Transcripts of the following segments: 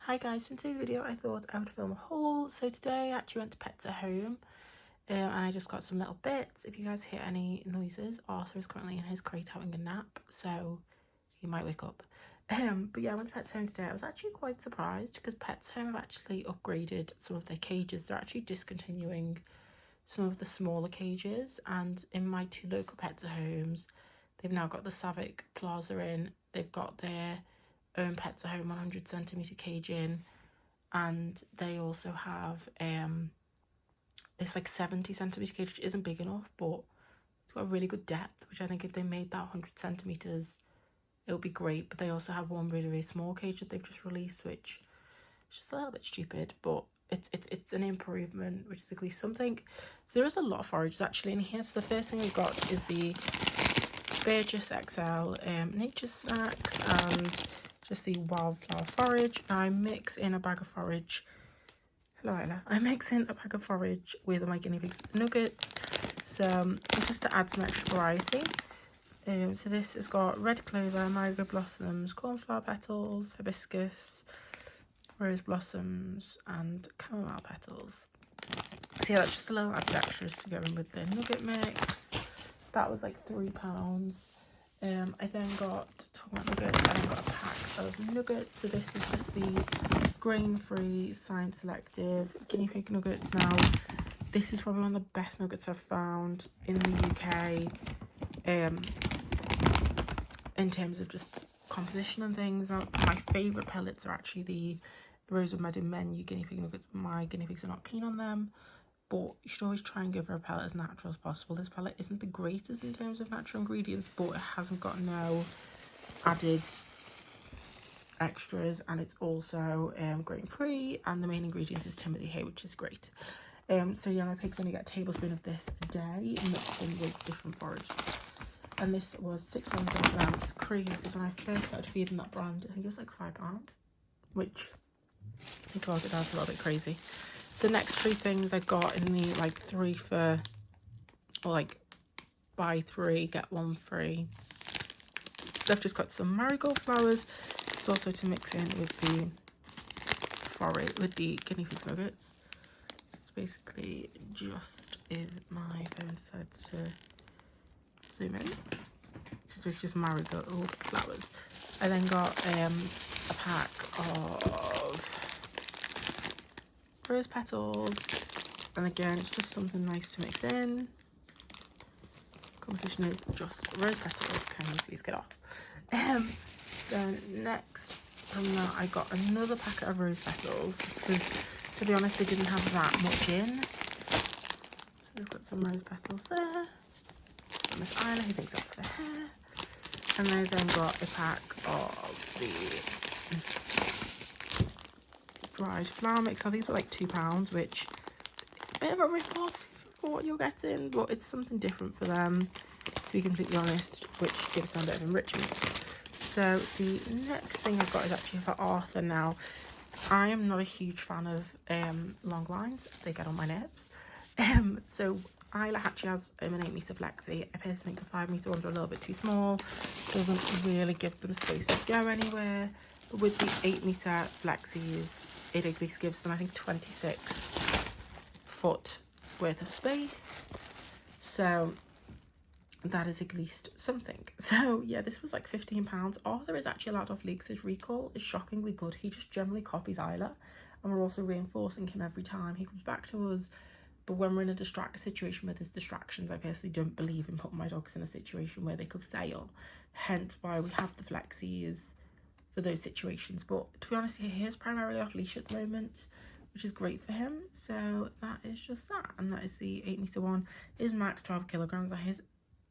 Hi guys, in today's video I thought I would film a haul. So today I actually went to Pets at Home and I just got some little bits. If you guys hear any noises, Arthur is currently in his crate having a nap, so he might wake up. But yeah, I went to Pets Home today. I was actually quite surprised because Pets Home have actually upgraded some of their cages. They're actually discontinuing some of the smaller cages, and in my two local Pets at Homes, they've now got the Savic Plaza in. They've got their own Pets at Home 100cm cage in, and they also have this like 70cm cage, which isn't big enough, but it's got a really good depth, which I think if they made that 100cm it would be great. But they also have one really small cage that they've just released, which is just a little bit stupid, but it's an improvement, which is at least something. So there is a lot of forages actually in here. So the first thing I got is the Burgess XL nature snacks and just the wildflower forage. I mix in a bag of forage. Hello Ella. I mix in a bag of forage with my guinea pigs nuggets, so just to add some extra variety. So this has got red clover, marigold blossoms, cornflower petals, hibiscus, rose blossoms and chamomile petals. So yeah, that's just a little added extras to go in with the nugget mix. That was like £3. I then got, talking about nuggets, I then got a pack of nuggets. So this is just the grain-free, science selective guinea pig nuggets. Now, this is probably one of the best nuggets I've found in the UK, in terms of just composition and things. Now, my favourite pellets are actually the Rosewood Meadow Menu guinea pig nuggets. My guinea pigs are not keen on them, but you should always try and go for a pellet as natural as possible. This pellet isn't the greatest in terms of natural ingredients, but it hasn't got no added extras, and it's also grain free, and the main ingredient is Timothy hay, which is great. So yeah, my pigs only get a tablespoon of this a day, mixed in with different forage. And this was £6.79, which is crazy because when I first started feeding that brand, I think it was like £5, which I think about it, that's a little bit crazy. The next three things I got in the like 3 for, or like buy 3 get 1 free. I've just got some marigold flowers. It's also to mix in with the forage, with the guinea pig nuggets. It's basically just if my phone decides to zoom in. So it's just marigold flowers. I then got a pack of rose petals, and again it's just something nice to mix in. Composition is just rose petals. Can you please get off? Then next from that I got another packet of rose petals, because to be honest they didn't have that much in. So we've got some rose petals there. Got Miss Isla who thinks that's for hair. And I then got a pack of the dried flower mix. Now these were like £2, which is a bit of a rip-off for what you're getting, but it's something different for them, to be completely honest, which gives them a bit of enrichment. So the next thing I've got is actually for Arthur. Now, I am not a huge fan of long lines. They get on my nerves. So Isla actually has an 8-metre flexi. I personally think the 5-metre ones are a little bit too small. Doesn't really give them space to go anywhere. But with the 8-metre flexis, it at least gives them, I think, 26 foot worth of space. So that is at least something. So yeah, this was like £15. Arthur is actually allowed off leagues. His recall is shockingly good. He just generally copies Isla, and we're also reinforcing him every time he comes back to us. But when we're in a situation with his distractions, I personally don't believe in putting my dogs in a situation where they could fail. Hence why we have the flexis for those situations. But to be honest, he is primarily off leash at the moment, which is great for him. So that is just that. And that is the 8-metre one. His max 12 kilograms.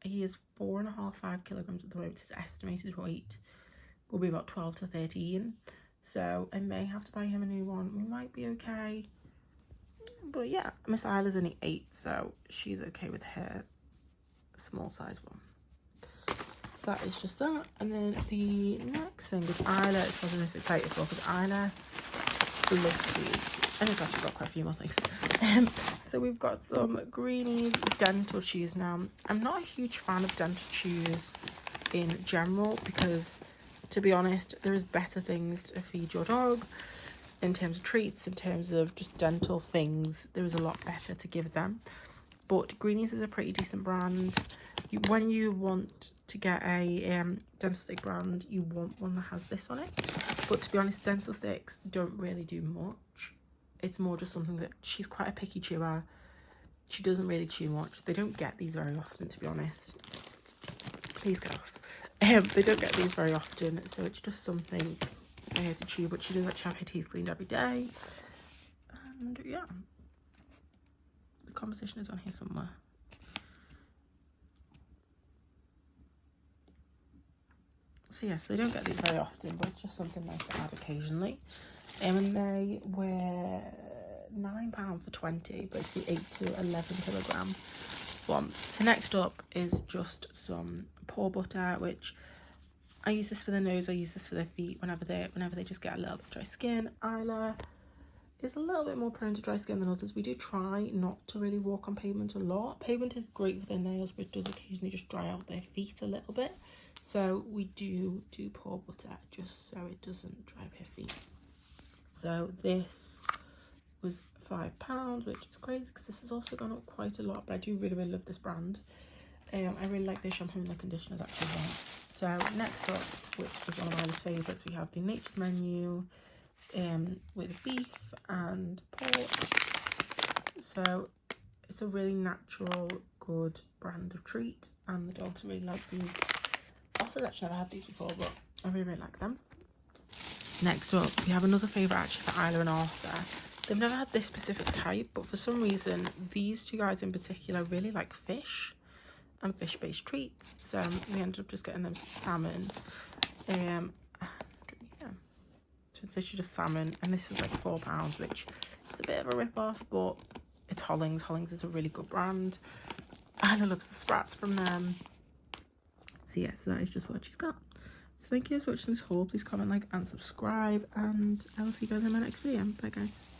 He is 4.5–5 kilograms at the moment. His estimated weight will be about 12 to 13. So I may have to buy him a new one. We might be okay. But yeah, Miss Isla's only 8, so she's okay with her small size one. So that is just that. And then the next thing is Isla is probably most excited for, because Isla loves these. And it's actually got quite a few more things. So we've got some Greenies dental chews. Now, I'm not a huge fan of dental chews in general, because to be honest, there is better things to feed your dog. in terms of treats, in terms of just dental things, there is a lot better to give them. But Greenies is a pretty decent brand. When you want to get a dental stick brand, you want one that has this on it. But to be honest, dental sticks don't really do much. It's more just something that she's quite a picky chewer. She doesn't really chew much. They don't get these very often, to be honest. Please get off. They don't get these very often, so it's just something for her to chew. But she does actually have her teeth cleaned every day. And yeah, the composition is on here somewhere. So yes, they don't get these very often, but it's just something nice to add occasionally. And they were £9 for 20, but it's the 8 to 11 kilogram one. So next up is just some paw butter, which I use this for the nose, I use this for their feet whenever they just get a little bit dry skin. Isla is a little bit more prone to dry skin than others. We do try not to really walk on pavement a lot. Pavement is great for their nails, but it does occasionally just dry out their feet a little bit. So we do paw butter just so it doesn't dry up her feet. So this was £5, which is crazy because this has also gone up quite a lot, but I do really love this brand. I really like their shampoo and their conditioners actually as well. So next up, which is one of my favourites, we have the Nature's Menu with beef and pork. So it's a really natural, good brand of treat, and the dogs really like these. I've actually never had these before, but I really like them. Next up, we have another favourite actually for Isla and Arthur. They've never had this specific type, but for some reason, these two guys in particular really like fish and fish-based treats. So we ended up just getting them some salmon. Yeah, so it's literally just salmon, and this was like £4, which is a bit of a rip-off, but it's Hollings. Hollings is a really good brand. Isla loves the sprats from them. So yeah, so that is just what she's got. So thank you for watching this haul. Please comment, like, and subscribe, and I will see you guys in my next video. Bye guys.